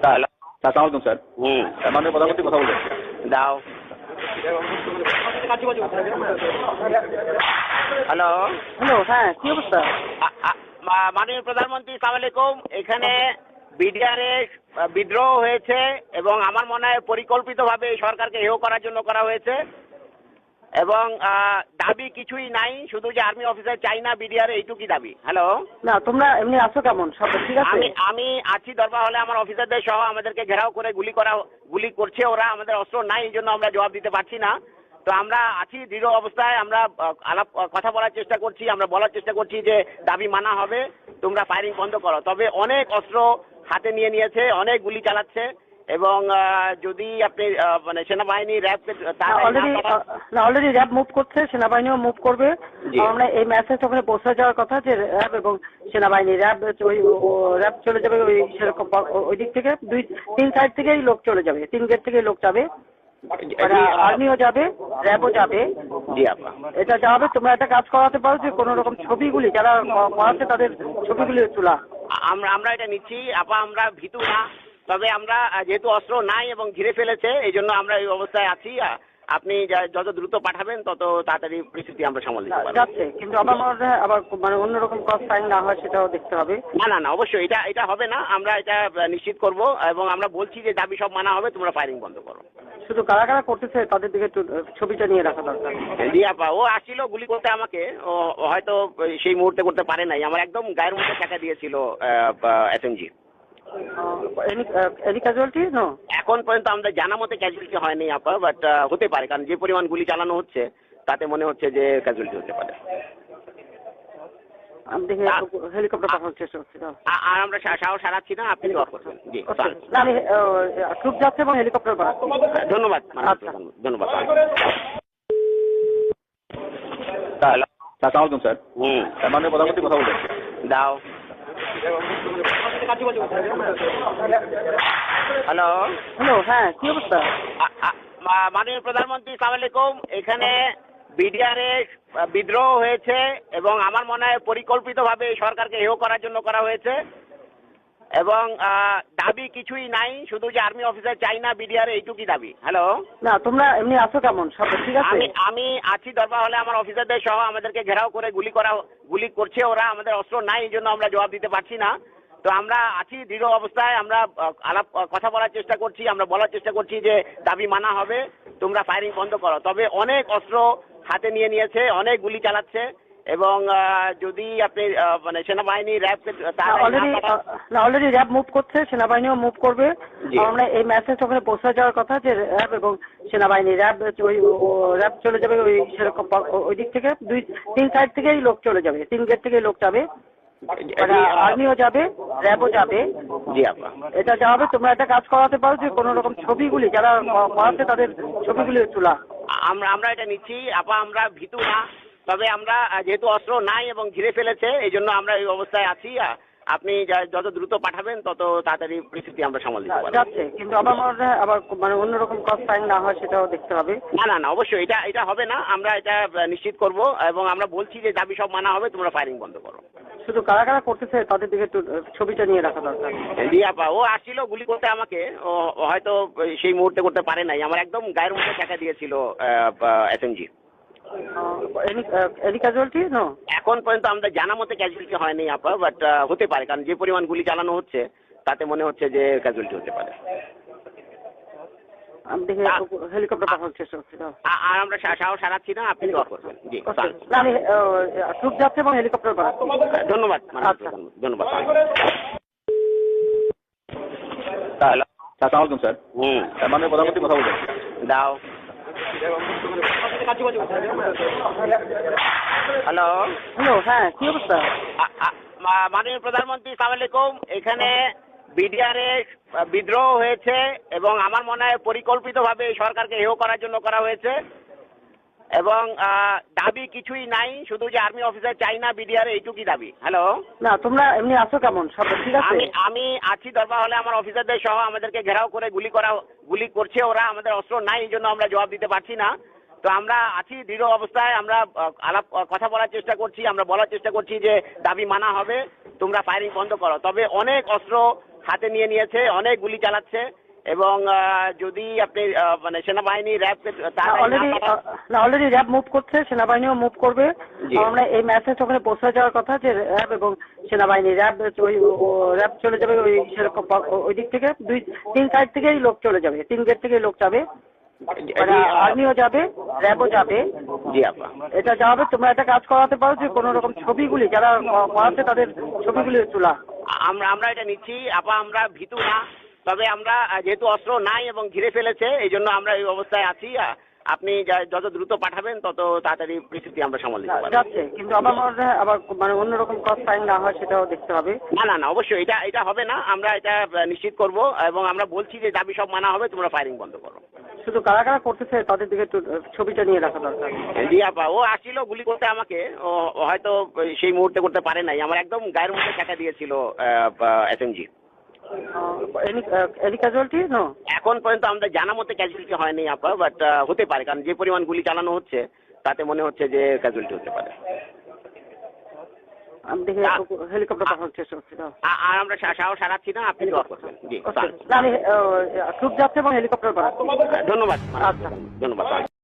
Hello. আসসালামু আলাইকুম sir. মাননীয় প্রধানমন্ত্রী কথা বলবেন। দাও। হ্যালো। হ্যালো, হ্যাঁ, কি অবস্থা? মাননীয় প্রধানমন্ত্রী সালাম আলাইকুম। এখানে বিডিআরে বিদ্রোহ হয়েছে এবং আমার মনে হয় পরিকল্পিতভাবে এই সরকারকে হেয় করার জন্য করা হয়েছে এবং দাবি কিছুই নাই, শুধু যে আর্মি অফিসার চাই না বিডিআর, এইটুকুই দাবি। হ্যালো। না, তোমরা এমনি আছো কেমন? সব ঠিক আছে? আমি আছি দরবার হলে, আমার অফিসারদের সহ আমাদেরকে ঘেরাও করে গুলি করছে ওরা। আমাদের অস্ত্র নাই, এই জন্য আমরা জবাব দিতে পারছি না। তো আমরা আছি দৃঢ় অবস্থায়, আমরা কথা বলার চেষ্টা করছি, আমরা বলার চেষ্টা করছি যে দাবি মানা হবে, তোমরা ফায়ারিং বন্ধ করো। তবে অনেক অস্ত্র হাতে নিয়েছে, অনেক গুলি চালাচ্ছে এবং যদি আপনি মানে সেনাবাহিনী র্যাব অলরেডি র্যাব মুভ করছে, সেনাবাহিনীও মুভ করবে। আমরা এই মেসেজ ওখানে পৌঁছে যাওয়ার কথা যে র্যাব এবং সেনাবাহিনী র্যাব চলে যাবে ওই সেরকম ওই দিক থেকে, তিন সাইড থেকেই লোক চলে যাবে, 3 গেট থেকেই লোক যাবে, আর্মিও যাবে, র্যাবও যাবে। এটা যাবে। তোমরা একটা কাজ করাতে পারো যে কোন রকম ছবিগুলি যারা করাচ্ছে তাদের ছবিগুলি তোলা। আমরা এটা নিচ্ছি আপা, আমরা ভীতু না। তবে আমরা যেহেতু অস্ত্র নাই এবং ঘিরে ফেলেছে, এই জন্য আমরা এই অবস্থায় আছি। আপনি যত দ্রুত পাঠাবেন তত তাড়াতাড়ি পরিস্থিতি আমরা সামাল দিতে পারবো। যাচ্ছে, কিন্তু আমার মনে হয় আবার মানে অন্যরকম কস্ট সাইন না হয় সেটাও দেখতে হবে। না অবশ্যই এটা হবে না, আমরা এটা নিশ্চিত করব এবং আমরা বলছি যে দাবি সব মানা হবে, তোমরা ফায়ারিং বন্ধ করো। শুধু কারা কারা করতেছে তাদের দিকে একটু ছবিটা নিয়ে রাখা দরকার। জি আপা, ও আসছিল গুলি করতে আমাকে, ও হয়তো সেই মুহূর্তে করতে পারে নাই, আমার একদম গায়ের মধ্যে টাকা দিয়েছিল এসএমজি। Any casualty? নো, এখন পর্যন্ত আমাদের জানা মতে ক্যাজুয়ালিটি হয়নি আপা, বাট হতে পারে, কারণ যে পরিমাণ গুলি চালানো হচ্ছে তাতে মনে হচ্ছে যে ক্যাজুয়ালিটি হতে পারে। আমি দেখি হেলিকপ্টার পাঠানোর চেষ্টা করছি। আর আমরা সাহস হারাচ্ছি না, আপনি জবাব করবেন। জি, আমি ট্রুপ যাচ্ছে এবং হেলিকপ্টার পাঠাচ্ছি। ধন্যবাদ। ধন্যবাদ। হ্যালো। আসসালামু আলাইকুম স্যার। মাননীয় প্রধানমন্ত্রী কথা বলবেন। দাও। হ্যালো। হ্যালো, হ্যাঁ, কি অবস্থা? মাননীয় প্রধানমন্ত্রী সালাম আলাইকুম। এখানে বিডিআরে বিদ্রোহ হয়েছে এবং আমার মনে হয় পরিকল্পিতভাবে এই সরকারকে হেয় করার জন্য করা হয়েছে এবং দাবি কিছুই নাই, শুধু যে আর্মি অফিসার চাই না বিডিআর, এইটুকুই দাবি। হ্যালো। না, তোমরা এমনি আছো কেমন? সব ঠিক আছে? আমি আছি দরবার হলে, আমার অফিসারদের সহ আমাদেরকে ঘেরাও করে গুলি করছে ওরা। আমাদের অস্ত্র নাই, এই জন্য আমরা জবাব দিতে পারছি না। তো আমরা আছি দৃঢ় অবস্থায়, আমরা কথা বলার চেষ্টা করছি, আমরা বলার চেষ্টা করছি যে দাবি মানা হবে, তোমরা ফায়ারিং বন্ধ করো। তবে অনেক অস্ত্র হাতে নিয়েছে, অনেক গুলি চালাচ্ছে এবং যদি আপনি মানে সেনাবাহিনী র্যাব অলরেডি র্যাব মুভ করছে, সেনাবাহিনীও মুভ করবে। আমরা এই মেসেজ ওখানে পৌঁছে যাওয়ার কথা যে র্যাব এবং সেনাবাহিনী র্যাব চলে যাবে ওই সেরকম ওই দিক থেকে, 3 সাইড থেকেই লোক চলে যাবে, 3 গেট থেকেই লোক যাবে, আর্মিও যাবে, র্যাবও যাবে। এটা যাবে। তোমরা একটা কাজ করাতে পারো যে কোন রকম ছবিগুলি যারা করাচ্ছে তাদের ছবিগুলি তোলা। আমরা এটা নিচ্ছি আপা, আমরা ভীতু না। তবে আমরা যেহেতু অস্ত্র নাই এবং ঘিরে ফেলেছে, এই জন্য আমরা এই অবস্থায় আছি। আপনি যত দ্রুত পাঠাবেন তত তাড়াতাড়ি পরিস্থিতি আমরা সামাল দিতে পারবো। যাচ্ছে, কিন্তু আমার মনে হয় আবার মানে অন্যরকম কস্ট সাইন না হয় সেটাও দেখতে হবে। না অবশ্যই এটা হবে না, আমরা এটা নিশ্চিত করব এবং আমরা বলছি যে দাবি সব মানা হবে, তোমরা ফায়ারিং বন্ধ করো। শুধু কারা কারা করতেছে তাদের দিকে একটু ছবিটা নিয়ে রাখা দরকার। জি আপা, ও আসছিল গুলি করতে আমাকে, ও হয়তো সেই মুহূর্তে করতে পারে নাই, আমার একদম গায়ের মধ্যে টাকা দিয়েছিল এসএমজি। Any casualty? নো, এখন পর্যন্ত আমাদের জানা মতে ক্যাজুয়ালিটি হয়নি আপা, বাট হতে পারে, কারণ যে পরিমাণ গুলি চালানো হচ্ছে তাতে মনে হচ্ছে যে ক্যাজুয়ালিটি হতে পারে। আমি দেখি হেলিকপ্টার পাঠানোর চেষ্টা করছি। আর আমরা সাহস হারাচ্ছি না, আপনি জবাব করবেন। জি, আমি ট্রুপ যাচ্ছে এবং হেলিকপ্টার পাঠাচ্ছি। ধন্যবাদ। ধন্যবাদ। হ্যালো। আসসালামু আলাইকুম স্যার। মাননীয় প্রধানমন্ত্রী কথা বলবেন। দাও। হ্যালো। হ্যালো, হ্যাঁ, কি অবস্থা? মাননীয় প্রধানমন্ত্রী সালাম আলাইকুম। এখানে বিডিআরে বিদ্রোহ হয়েছে এবং আমার মনে হয় পরিকল্পিতভাবে এই সরকারকে হেয় করার জন্য করা হয়েছে এবং দাবি কিছুই নাই, শুধু যে আর্মি অফিসার চাই না বিডিআর, এইটুকুই দাবি। হ্যালো। না, তোমরা এমনি আছো কেমন? সব ঠিক আছে? আমি আছি দরবার হলে, আমার অফিসারদের সহ আমাদেরকে ঘেরাও করে গুলি করছে ওরা। আমাদের অস্ত্র নাই, এই জন্য আমরা জবাব দিতে পারছি না। তো আমরা আছি দৃঢ় অবস্থায়, আমরা কথা বলার চেষ্টা করছি, আমরা বলার চেষ্টা করছি যে দাবি মানা হবে, তোমরা ফায়ারিং বন্ধ করো। তবে অনেক অস্ত্র হাতে নিয়ে নিয়েছে, অনেক গুলি চালাচ্ছে এবং যদি আপনি মানে সেনাবাহিনী র্যাব অলরেডি র্যাব মুভ করছে, সেনাবাহিনীও মুভ করবে। আমরা এই মেসেজ ওখানে পৌঁছে যাওয়ার কথা যে র্যাব এবং সেনাবাহিনী র্যাব চলে যাবে ওই সেরকম ওই দিক থেকে 2-3 সাইড থেকেই লোক চলে যাবে, 3 গেট থেকেই লোক যাবে, আর্মিও যাবে, র্যাবও যাবে। জি আপা, এটা যাবে। তোমরা একটা কাজ করাতে পারো যে কোন রকম ছবিগুলি যারা করাচ্ছে তাদের ছবিগুলি তোলা। আমরা এটা নিচ্ছি আপা, আমরা ভীতু না, তবে আমরা যেহেতু অস্ত্র নাই এবং ঘিরে ফেলেছে এই জন্য আমরা এই অবস্থায় আছি। আপনি যত দ্রুত পাঠাবেন তত তাড়াতাড়ি পরিস্থিতি আমরা সামাল দিতে পারবো। যাচ্ছে, কিন্তু আমার মনে হয় আবার মানে অন্যরকম ক্রস ফায়ারিং না হয় সেটাও দেখতে হবে। না অবশ্যই এটা হবে না, আমরা এটা নিশ্চিত করব এবং আমরা বলছি যে দাবি সব মানা হবে, তোমরা ফায়ারিং বন্ধ করো। শুধু কারা কারা করতেছে তাদের দিকে একটু ছবিটা নিয়ে রাখা দরকার। জি আপা, ও আসছিল গুলি করতে আমাকে, ও হয়তো সেই মুহূর্তে করতে পারে নাই, আমার একদম গায়ের মধ্যে কাটা দিয়েছিল এসএমজি। Any casualty no? এখন পর্যন্ত আমাদের জানা মতে ক্যাজুয়ালিটি হয়নি আপা, বাট হতে পারে, কারণ যে পরিমাণ গুলি চালানো হচ্ছে তাতে মনে হচ্ছে যে ক্যাজুয়ালিটি হতে পারে। আমি দেখে হেলিকপ্টার পাঠানোর চেষ্টা করছি। আর আমরা সাহস হারাচ্ছি না, আপনি দোয়া করবেন। জি আমি ট্রুপ যাচ্ছে এবং হেলিকপ্টার পাঠাচ্ছি। ধন্যবাদ। আচ্ছা, ধন্যবাদ।